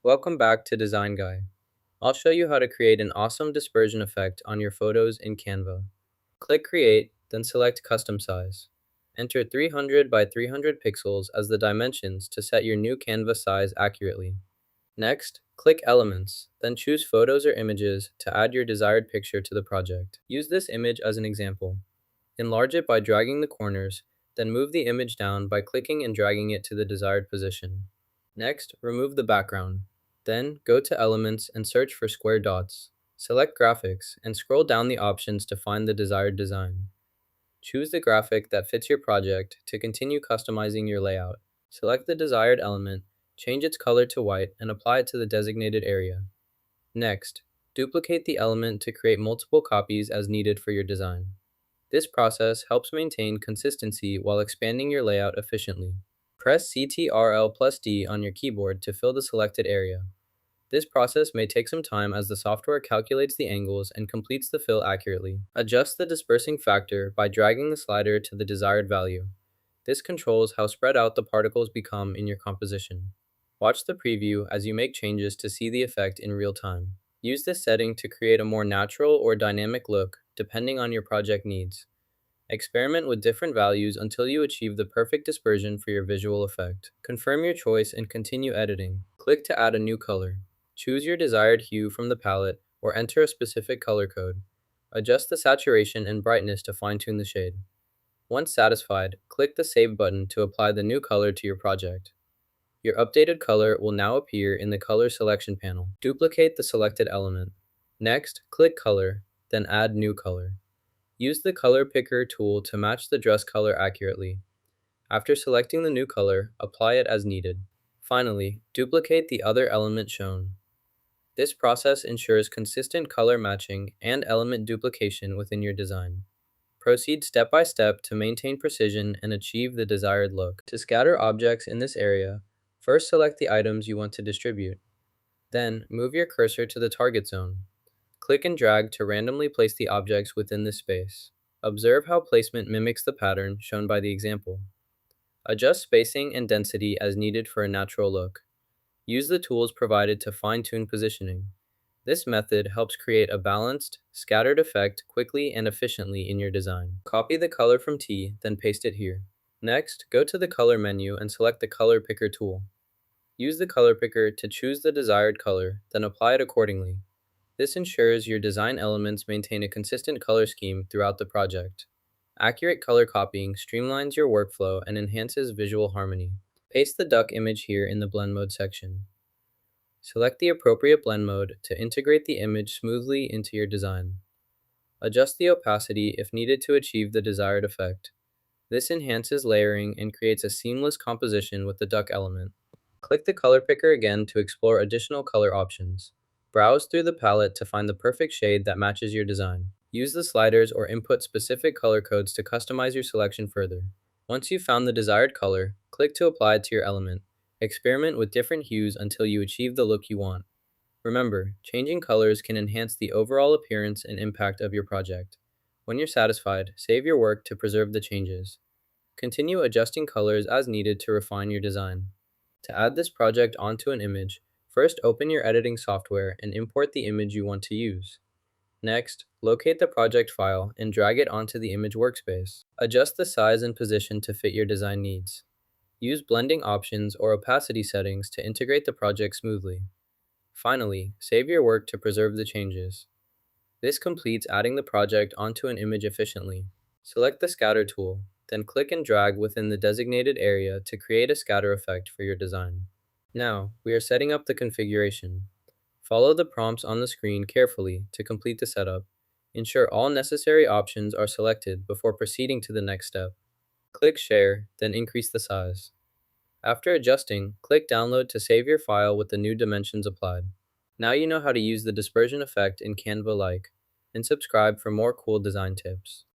Welcome back to Design Guy. I'll show you how to create an awesome dispersion effect on your photos in Canva. Click Create, then select Custom Size. Enter 300 by 300 pixels as the dimensions to set your new Canva size accurately. Next, click Elements, then choose Photos or Images to add your desired picture to the project. Use this image as an example. Enlarge it by dragging the corners, then move the image down by clicking and dragging it to the desired position. Next, remove the background. Then, go to Elements and search for square dots. Select Graphics and scroll down the options to find the desired design. Choose the graphic that fits your project to continue customizing your layout. Select the desired element, change its color to white, and apply it to the designated area. Next, duplicate the element to create multiple copies as needed for your design. This process helps maintain consistency while expanding your layout efficiently. Press Ctrl+D on your keyboard to fill the selected area. This process may take some time as the software calculates the angles and completes the fill accurately. Adjust the dispersing factor by dragging the slider to the desired value. This controls how spread out the particles become in your composition. Watch the preview as you make changes to see the effect in real time. Use this setting to create a more natural or dynamic look depending on your project needs. Experiment with different values until you achieve the perfect dispersion for your visual effect. Confirm your choice and continue editing. Click to add a new color. Choose your desired hue from the palette or enter a specific color code. Adjust the saturation and brightness to fine-tune the shade. Once satisfied, click the Save button to apply the new color to your project. Your updated color will now appear in the color selection panel. Duplicate the selected element. Next, click Color, then add New Color. Use the Color Picker tool to match the dress color accurately. After selecting the new color, apply it as needed. Finally, duplicate the other element shown. This process ensures consistent color matching and element duplication within your design. Proceed step by step to maintain precision and achieve the desired look. To scatter objects in this area, first select the items you want to distribute. Then, move your cursor to the target zone. Click and drag to randomly place the objects within this space. Observe how placement mimics the pattern shown by the example. Adjust spacing and density as needed for a natural look. Use the tools provided to fine-tune positioning. This method helps create a balanced, scattered effect quickly and efficiently in your design. Copy the color from T, then paste it here. Next, go to the Color menu and select the Color Picker tool. Use the color picker to choose the desired color, then apply it accordingly. This ensures your design elements maintain a consistent color scheme throughout the project. Accurate color copying streamlines your workflow and enhances visual harmony. Paste the duck image here in the blend mode section. Select the appropriate blend mode to integrate the image smoothly into your design. Adjust the opacity if needed to achieve the desired effect. This enhances layering and creates a seamless composition with the duck element. Click the color picker again to explore additional color options. Browse through the palette to find the perfect shade that matches your design. Use the sliders or input specific color codes to customize your selection further. Once you've found the desired color, click to apply it to your element. Experiment with different hues until you achieve the look you want. Remember, changing colors can enhance the overall appearance and impact of your project. When you're satisfied, save your work to preserve the changes. Continue adjusting colors as needed to refine your design. To add this project onto an image, first open your editing software and import the image you want to use. Next, locate the project file and drag it onto the image workspace. Adjust the size and position to fit your design needs. Use blending options or opacity settings to integrate the project smoothly. Finally, save your work to preserve the changes. This completes adding the project onto an image efficiently. Select the scatter tool, then click and drag within the designated area to create a scatter effect for your design. Now, we are setting up the configuration. Follow the prompts on the screen carefully to complete the setup. Ensure all necessary options are selected before proceeding to the next step. Click Share, then increase the size. After adjusting, click Download to save your file with the new dimensions applied. Now you know how to use the dispersion effect in Canva and subscribe for more cool design tips.